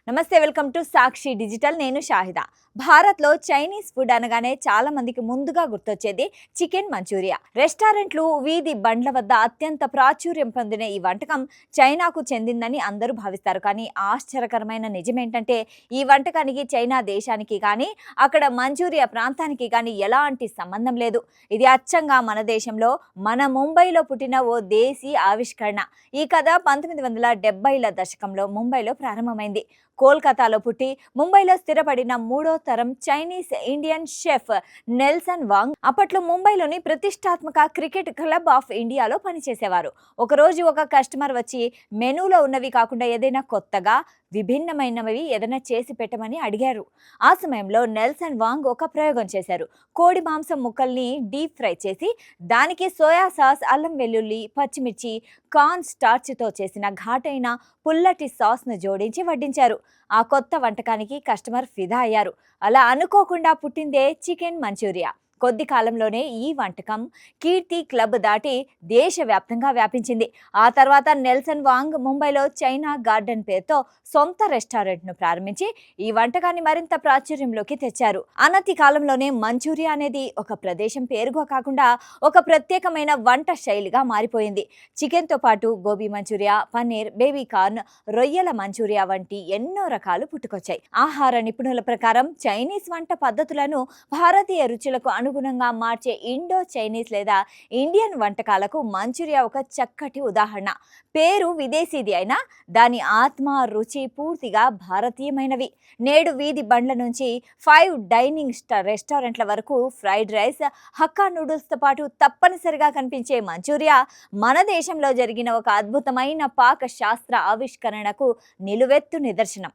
నమస్తే, welcome to Sakshi digital. నేను షాహిదా. భారత్లో చైనీస్ ఫుడ్ అనగానే చాలా మందికి ముందుగా గుర్తొచ్చేది చికెన్ మంచూరియా. రెస్టారెంట్లు, వీధి బండ్ల వద్ద అత్యంత ప్రాచుర్యం పొందిన ఈ వంటకం చైనాకు చెందిందని అందరూ భావిస్తారు. కానీ ఆశ్చర్యకరమైన నిజమేంటంటే ఈ వంటకానికి చైనా దేశానికి కానీ అక్కడ మంచూరియా ప్రాంతానికి కానీ ఎలాంటి సంబంధం లేదు. ఇది అచ్చంగా మన దేశంలో, మన ముంబైలో పుట్టిన ఓ దేశీ ఆవిష్కరణ. ఈ కథ 1970ల దశకంలో ముంబైలో ప్రారంభమైంది. కోల్కతాలో పుట్టి ముంబైలో స్థిరపడిన మూడో తరం చైనీస్ ఇండియన్ షెఫ్ నెల్సన్ వాంగ్ అప్పట్లో ముంబైలోని ప్రతిష్టాత్మక క్రికెట్ క్లబ్ ఆఫ్ ఇండియాలో పనిచేసేవారు. ఒకరోజు ఒక కస్టమర్ వచ్చి మెనూలో ఉన్నవి కాకుండా ఏదైనా కొత్తగా విభిన్నమైనవి ఏదైనా చేసి పెట్టమని అడిగారు. ఆ సమయంలో నెల్సన్ వాంగ్ ఒక ప్రయోగం చేశారు. కోడి మాంసం ముక్కల్ని డీప్ ఫ్రై చేసి దానికి సోయా సాస్, అల్లం వెల్లుల్లి, పచ్చిమిర్చి, కార్న్ స్టార్చ్తో చేసిన ఘాటైన పుల్లటి సాస్ను జోడించి వడ్డించారు. ఆ కొత్త వంటకానికి కస్టమర్ ఫిదా అయ్యారు. అలా అనుకోకుండా పుట్టిందే చికెన్ మంచూరియా. కొద్ది కాలంలోనే ఈ వంటకం కీర్తి క్లబ్ దాటి దేశవ్యాప్తంగా వ్యాపించింది. ఆ తర్వాత నెల్సన్ వాంగ్ ముంబైలో చైనా గార్డెన్ పేరుతో సొంత రెస్టారెంట్ను ప్రారంభించి ఈ వంటకాన్ని మరింత ప్రాచుర్యంలోకి తెచ్చారు. అనతి కాలంలోనే మంచూరియా అనేది ఒక ప్రదేశం పేరుగా కాకుండా ఒక ప్రత్యేకమైన వంట శైలిగా మారిపోయింది. చికెన్తో పాటు gobi manchuria, paneer, baby corn, రొయ్యల మంచూరియా వంటి ఎన్నో రకాలు పుట్టుకొచ్చాయి. ఆహార నిపుణుల ప్రకారం చైనీస్ వంట పద్ధతులను భారతీయ రుచులకు అనుగుణంగా మార్చే ఇండో చైనీస్ లేదా ఇండియన్ వంటకాలకు మంచూరియా ఒక చక్కటి ఉదాహరణ. పేరు విదేశీది అయినా దాని ఆత్మ, రుచి పూర్తిగా భారతీయమైనవి. నేడు వీధి బండ్ల నుంచి 5 డైనింగ్ రెస్టారెంట్ల వరకు ఫ్రైడ్ రైస్, హక్కా నూడిల్స్తో పాటు తప్పనిసరిగా కనిపించే మంచూరియా మన దేశంలో జరిగిన ఒక అద్భుతమైన పాక శాస్త్ర ఆవిష్కరణకు నిలువెత్తు నిదర్శనం.